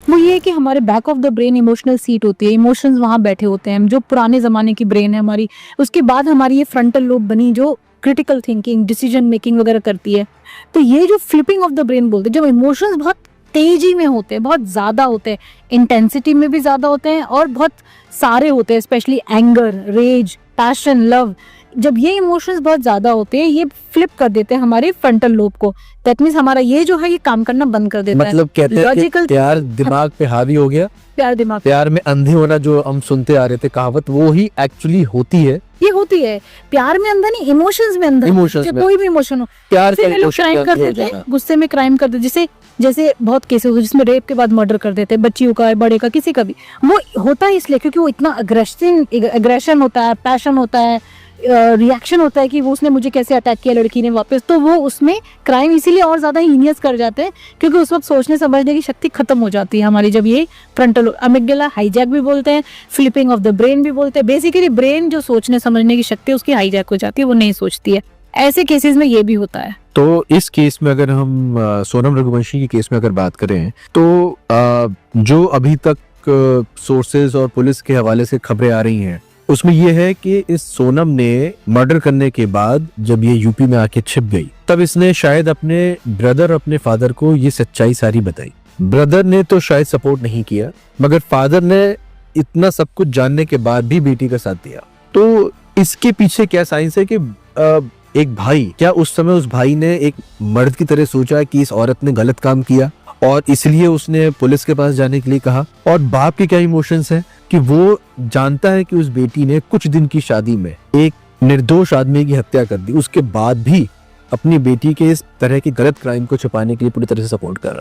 वो ये है कि हमारे back of the brain emotional seat होती है, इमोशंस वहाँ बैठे होते हैं, जो पुराने ज़माने की ब्रेन है हमारी। उसके बाद हमारी ये फ्रंटल लोब बनी जो क्रिटिकल थिंकिंग, डिसीजन मेकिंग वगैरह करती है। तो ये जो फ्लिपिंग ऑफ द ब्रेन बोलते हैं, जब इमोशंस बहुत तेजी में होते हैं, बहुत ज़्यादा होते हैं, इंटेंसिटी में भी ज़्यादा होते हैं और बहुत सारे होते हैं, specially anger, rage, passion, love, जब ये इमोशंस बहुत ज़्यादा होते हैं, ये फ्लिप कर देते हैं हमारे फ्रंटल लोब को। दैट मीन्स हमारा ये जो है ये काम करना बंद कर देता है। मतलब कहते हैं कि लॉजिकल प्यार दिमाग पे हावी हो गया, प्यार दिमाग प्यार में अंधे होना जो हम सुनते आ रहे थे कहावत, वो ही एक्चुअली होती है। ये होती है। प्यार में अंधा नहीं, इमोशंस में अंधा। Emotions में। कोई भी इमोशन हो, प्यार फिर ये लोग क्राइम कर देते हैं, गुस्से में क्राइम कर देते, जैसे बहुत केसेस होते हैं जिसमें रेप के बाद मर्डर कर देते हैं, बच्चियों का, बड़े का, किसी का भी। वो होता है इसलिए क्योंकि वो इतना अग्रेशन होता है, पैशन होता है, रिएक्शन होता है कि वो उसने मुझे कैसे अटैक किया लड़की ने वापस, तो वो उसमें क्राइम इसीलिए और ज्यादा हीनियस कर जाते हैं क्योंकि उस वक्त सोचने समझने की शक्ति खत्म हो जाती है हमारी, जब ये फ्रंटल अमिगडाला हाईजैक भी बोलते हैं, फ्लिपिंग ऑफ द ब्रेन भी बोलते हैं। बेसिकली ब्रेन जो सोचने समझने की शक्ति है उसकी हाईजैक हो जाती है, वो नहीं सोचती है। ऐसे केसेस में ये भी होता है। तो इस केस में अगर हम सोनम रघुवंशी की केस में अगर बात करें तो जो अभी तक सोर्सेज और पुलिस के हवाले से खबरें आ रही हैं उसमें ये है कि इस सोनम ने मर्डर करने के बाद जब ये यूपी में आके छिप गई तब इसने शायद अपने ब्रदर, अपने फादर को ये सच्चाई सारी बताई। ब्रदर ने तो शायद सपोर्ट नहीं किया मगर फादर ने इतना सब कुछ जानने के बाद भी बेटी का साथ दिया। तो इसके पीछे क्या साइंस है कि एक भाई, क्या उस समय उस भाई ने एक मर्द की तरह सोचा कि इस औरत ने गलत काम किया और इसलिए उसने पुलिस के पास जाने के लिए कहा? और बाप के क्या इमोशंस हैं कि वो जानता है कि उस बेटी ने कुछ दिन की शादी में एक निर्दोष आदमी की हत्या कर दी, उसके बाद भी अपनी बेटी के इस तरह की गलत क्राइम को छुपाने के लिए पूरी तरह से सपोर्ट कर रहा है।